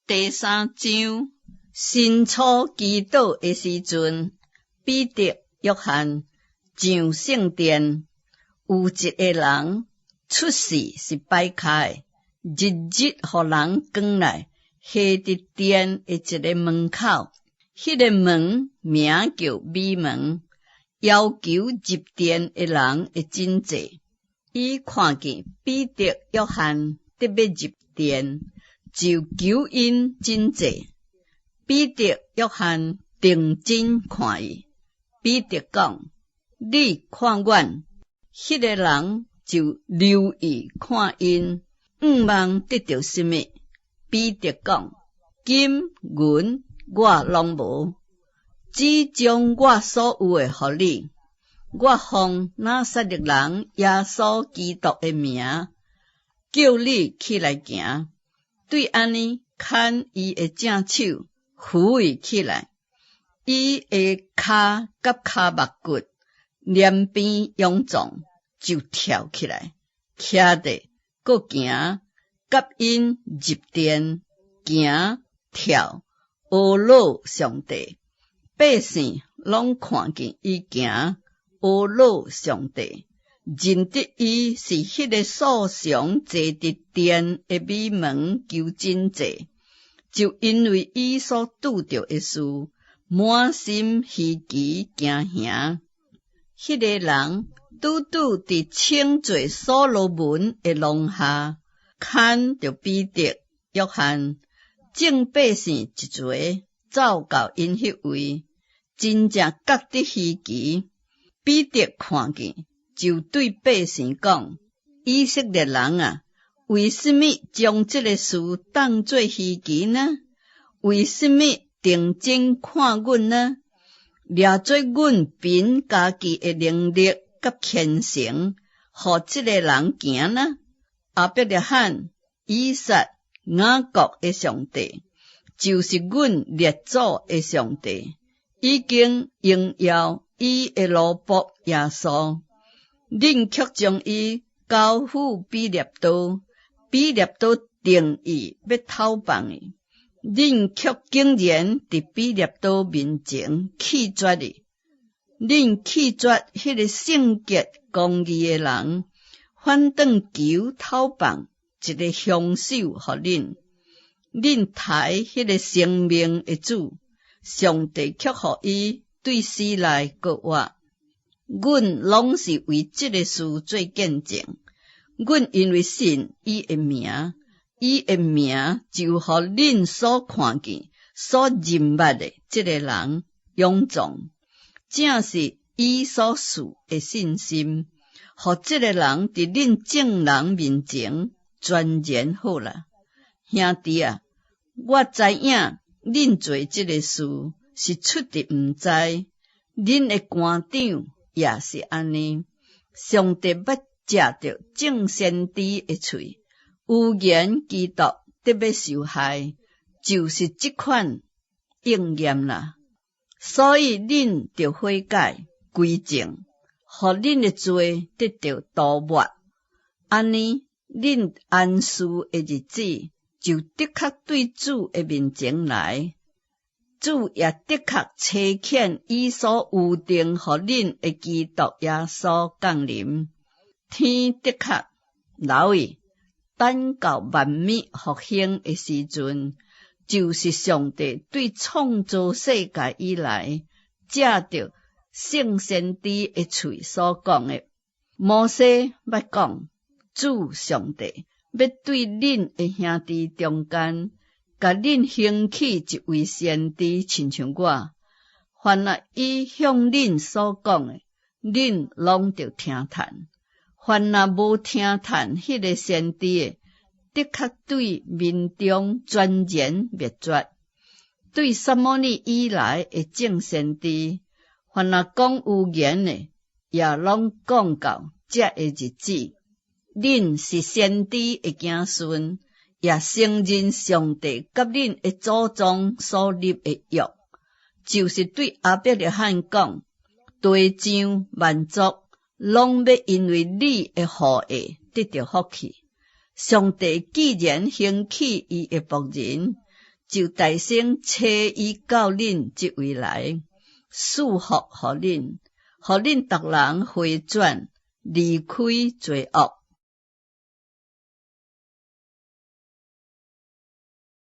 第3章，新初祈祷的时阵，彼得、约翰上圣殿，有一个人出世是摆开的，日日互人赶来，下伫殿的一个门口，迄个门名叫美门，要求入殿的人会真济。伊看见彼得、约翰得要入殿，就求因真济。彼得、约翰定睛看伊，彼得讲：“你看阮。”迄个人就留意看因，望得到什么？彼得讲：“金银我拢无，只将我所有的互你。我奉拿撒勒人耶稣基督的名，叫你起来行。”对安尼，牵伊的正手，扶伊起来。伊的骹甲骹目骨连边勇壮，就跳起来，徛地，搁行，甲因入殿，行跳，阿罗上帝。百姓拢看见伊行，阿罗上帝，认得伊是迄个素常坐伫殿的美门求真济，就因为伊所拄着的事，满心希奇惊吓。迄个人拄伫称作所罗门的廊下，牵着彼得、约翰，众百姓一齐走到因迄位，真正觉得希奇。彼得看见，就对百姓讲：“以色列人啊，为什么将这个事当作希奇呢？为什么定睛看阮呢？掠做阮凭家己的能力甲虔诚，互这个人行呢？亚伯拉罕、以撒、雅各的上帝，就是阮列祖的上帝，已经荣耀伊的奴仆耶稣。恁却将伊交付比列多，比列多定义要偷放伊，恁却竟然伫比列多面前弃绝伊。恁弃绝迄个圣洁公义的人，反倒求偷放一个凶手互恁。恁抬迄个生命的主，上帝却互伊对死来搁活。阮拢是为这个事做见证。阮因为信伊的名，伊的名就互恁所看见、所认捌的这个人勇壮，正是伊所属的信心，互这个人伫恁众人面前全然好啦。兄弟啊，我知影恁做这个事是出伫毋知，恁的官长也是安尼。上帝要借着众先知的嘴，预言基督得要受害，就是这款应验啦。所以恁着悔改归正，互恁的罪得到涂抹，安尼恁安舒的日子就的确对主的面前来。主也的确差遣伊所预定互恁的基督耶稣降临。天的确留意，等到万物复兴的时阵，就是上帝对创造世界以来，借着圣先知的嘴所讲的。摩西捌讲，主上帝要对恁的兄弟中间，甲恁兴起一位先知，亲像我。凡那伊向恁所讲的，恁拢着听叹。凡那无听叹迄个先知的，的确对民众全然灭绝。对撒母耳以来的众先知，凡那讲预言的，也拢讲到这个日子。恁是先知的子孙，也承认上帝甲恁的祖宗所立的约，就是对亚伯拉罕讲：地上万族拢要因为你的后裔得到福气。上帝既然兴起伊的仆人，就大声请伊到恁即位来，赐福互恁，互恁逐人回转，离开罪恶。